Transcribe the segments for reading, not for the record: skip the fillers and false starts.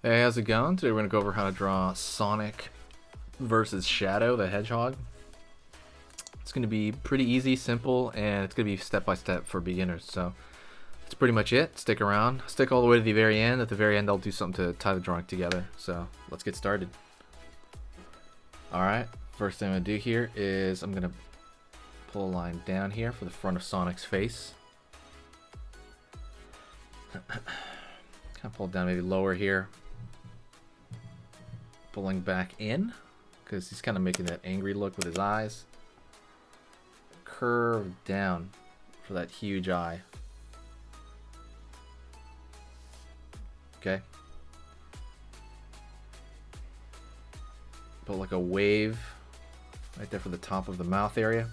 Hey, how's it going? Today we're going to go over how to draw Sonic versus Shadow the Hedgehog. It's going to be pretty easy, simple, and it's going to be step-by-step for beginners. So that's pretty much it. Stick around. Stick all the way to the very end. At the very end, I'll do something to tie the drawing together. So let's get started. Alright, first thing I'm going to do here is I'm going to pull a line down here for the front of Sonic's face. Kind of pull it down maybe lower here. Pulling back in because he's kind of making that angry look with his eyes. Curve down for that huge eye. Okay. Put like a wave right there for the top of the mouth area.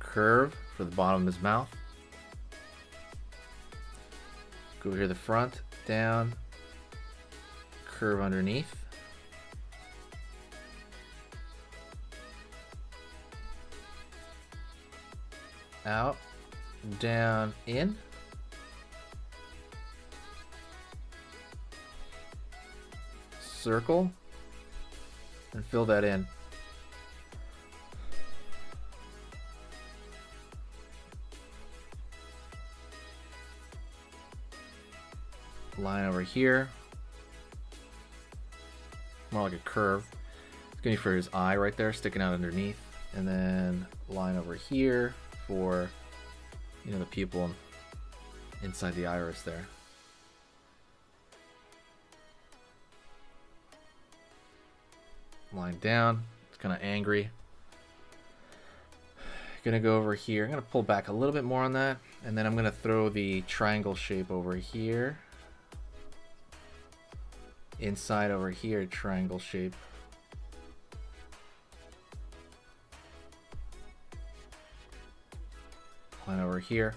Curve for the bottom of his mouth. Go here to the front, down. Curve underneath. Out, down, in. Circle and fill that in. Line over here. More like a curve. It's gonna be for his eye right there, sticking out underneath, and then line over here for, you know, the pupil inside the iris there. Line down. It's kind of angry. Gonna go over here. I'm gonna pull back a little bit more on that, and then I'm gonna throw the triangle shape over here. Inside over here, triangle shape. Line over here.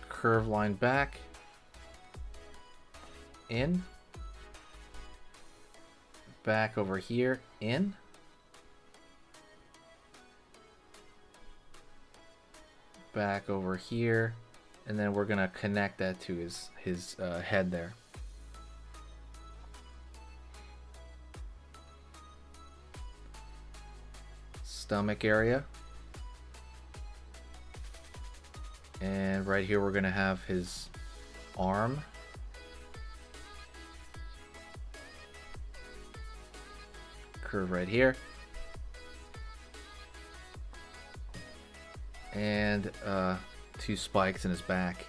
Curve line back. In. Back over here, in. Back over here. And then we're gonna connect that to his head there. Stomach area. And right here we're gonna have his arm. Curve right here. And two spikes in his back.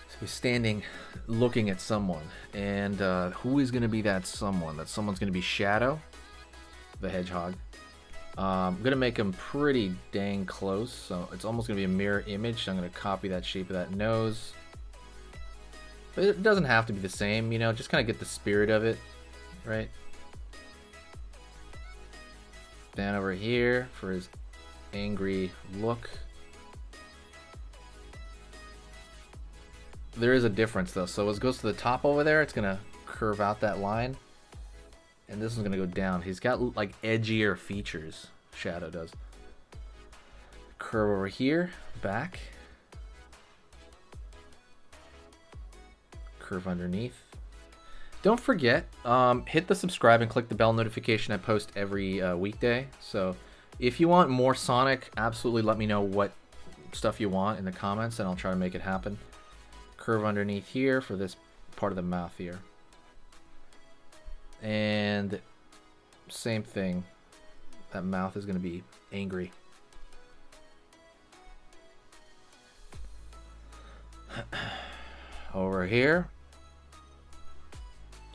So he's standing looking at someone, and who is going to be that someone? That someone's going to be Shadow the Hedgehog. I'm going to make him pretty dang close, so it's almost going to be a mirror image. So I'm going to copy that shape of that nose, but it doesn't have to be the same, you know, just kind of get the spirit of it, right? Down over here for his angry look. There is a difference though, so as it goes to the top over there, it's gonna curve out that line, and this is gonna go down. He's got like edgier features, Shadow does. Curve over here, back. Curve underneath. Don't forget, hit the subscribe and click the bell notification. I post every weekday, so if you want more Sonic, absolutely let me know what stuff you want in the comments, and I'll try to make it happen. Curve underneath here for this part of the mouth here. And same thing. That mouth is going to be angry. Over here.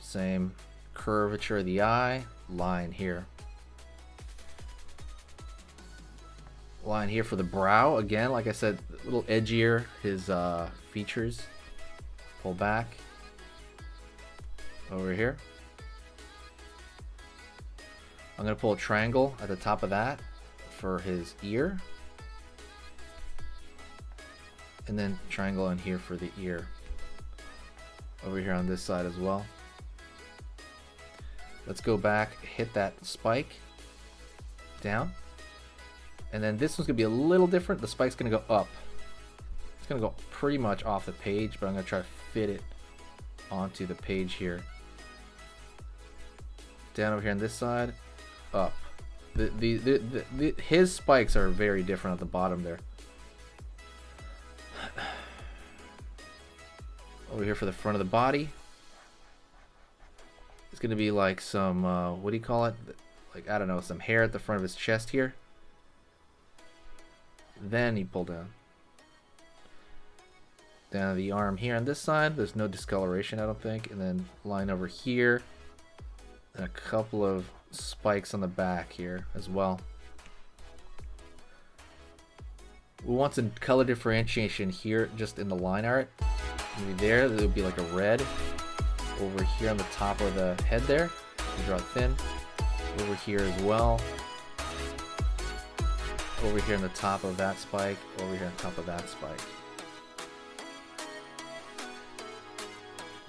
Same curvature of the eye. Line here. Line here for the brow. Again, like I said, a little edgier, his features. Pull back. Over here. I'm going to pull a triangle at the top of that for his ear. And then triangle in here for the ear. Over here on this side as well. Let's go back, hit that spike. Down. And then this one's gonna be a little different. The spike's gonna go up. It's gonna go pretty much off the page, but I'm gonna try to fit it onto the page here. Down over here on this side, up. His spikes are very different at the bottom there. Over here for the front of the body, it's gonna be like some what do you call it? Like, I don't know, some hair at the front of his chest here. Then you pull down the arm here on this side. There's no discoloration, I don't think. And then line over here, and a couple of spikes on the back here as well. We want some color differentiation here just in the line art. Maybe there would be like a red over here on the top of the head there. You draw it thin. Over here as well. Over here on the top of that spike. Over here on top of that spike.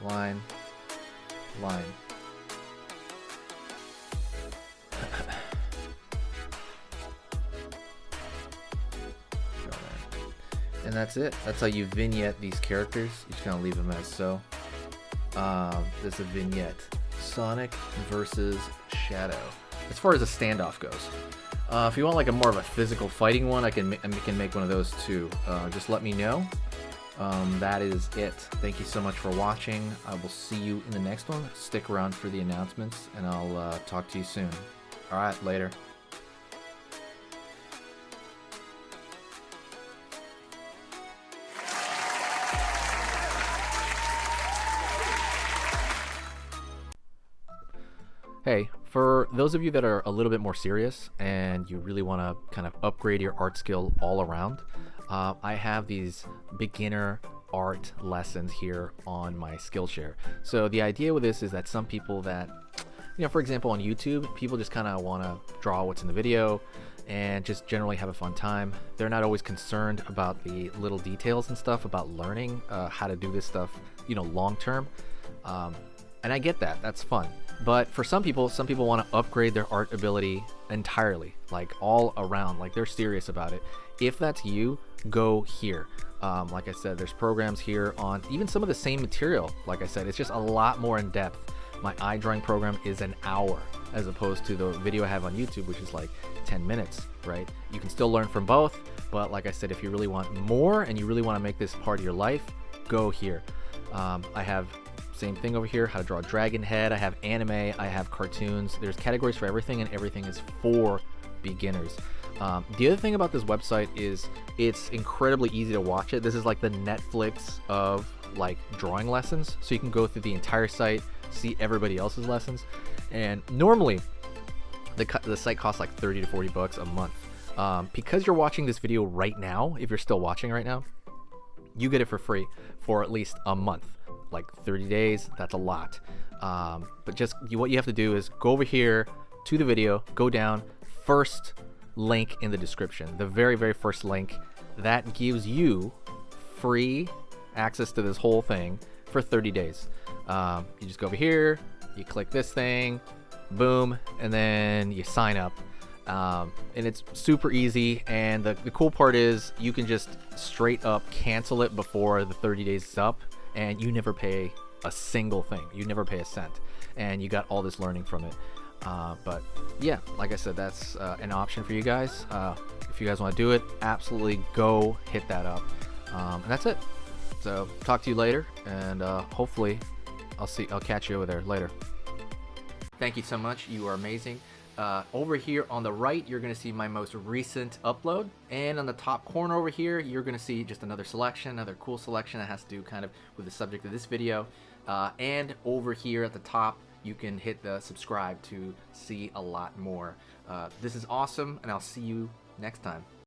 Line. Line. And that's it. That's how you vignette these characters. You just kind of leave them as so. There's a vignette. Sonic versus Shadow. As far as a standoff goes. If you want like a more of a physical fighting one, I can make one of those too. Just let me know. That is it. Thank you so much for watching. I will see you in the next one. Stick around for the announcements, and I'll talk to you soon. Alright, later. Hey, for those of you that are a little bit more serious and you really want to kind of upgrade your art skill all around, I have these beginner art lessons here on my Skillshare. So the idea with this is that some people that, you know, for example on YouTube, people just kind of want to draw what's in the video and just generally have a fun time. They're not always concerned about the little details and stuff about learning how to do this stuff, you know, long term. And I get that, that's fun. But for some people want to upgrade their art ability entirely, like all around, like they're serious about it. If that's you, go here. Like I said, there's programs here on even some of the same material. Like I said, it's just a lot more in depth. My eye drawing program is an hour as opposed to the video I have on YouTube, which is like 10 minutes, right? You can still learn from both, but like I said, if you really want more and you really want to make this part of your life, go here. I have same thing over here, how to draw a dragon head. I have anime, I have cartoons. There's categories for everything, and everything is for beginners. The other thing about this website is it's incredibly easy to watch it. This is like the Netflix of like drawing lessons. So you can go through the entire site, see everybody else's lessons. And normally the site costs like 30 to 40 bucks a month. Because you're watching this video right now, if you're still watching right now, you get it for free for at least a month. Like 30 days, that's a lot. But just what you have to do is go over here to the video, go down, first link in the description, the very, very first link. That gives you free access to this whole thing for 30 days. You just go over here, you click this thing, boom, and then you sign up. And it's super easy, and the cool part is you can just straight up cancel it before the 30 days is up, and you never pay a single thing. You never pay a cent, and you got all this learning from it. But yeah, like I said, that's an option for you guys. If you guys want to do it, absolutely go hit that up. And that's it. So talk to you later, and hopefully I'll catch you over there later. Thank you so much. You are amazing. Over here on the right, you're going to see my most recent upload, and on the top corner over here, you're going to see just another selection, another cool selection that has to do kind of with the subject of this video. And over here at the top, you can hit the subscribe to see a lot more. This is awesome, and I'll see you next time.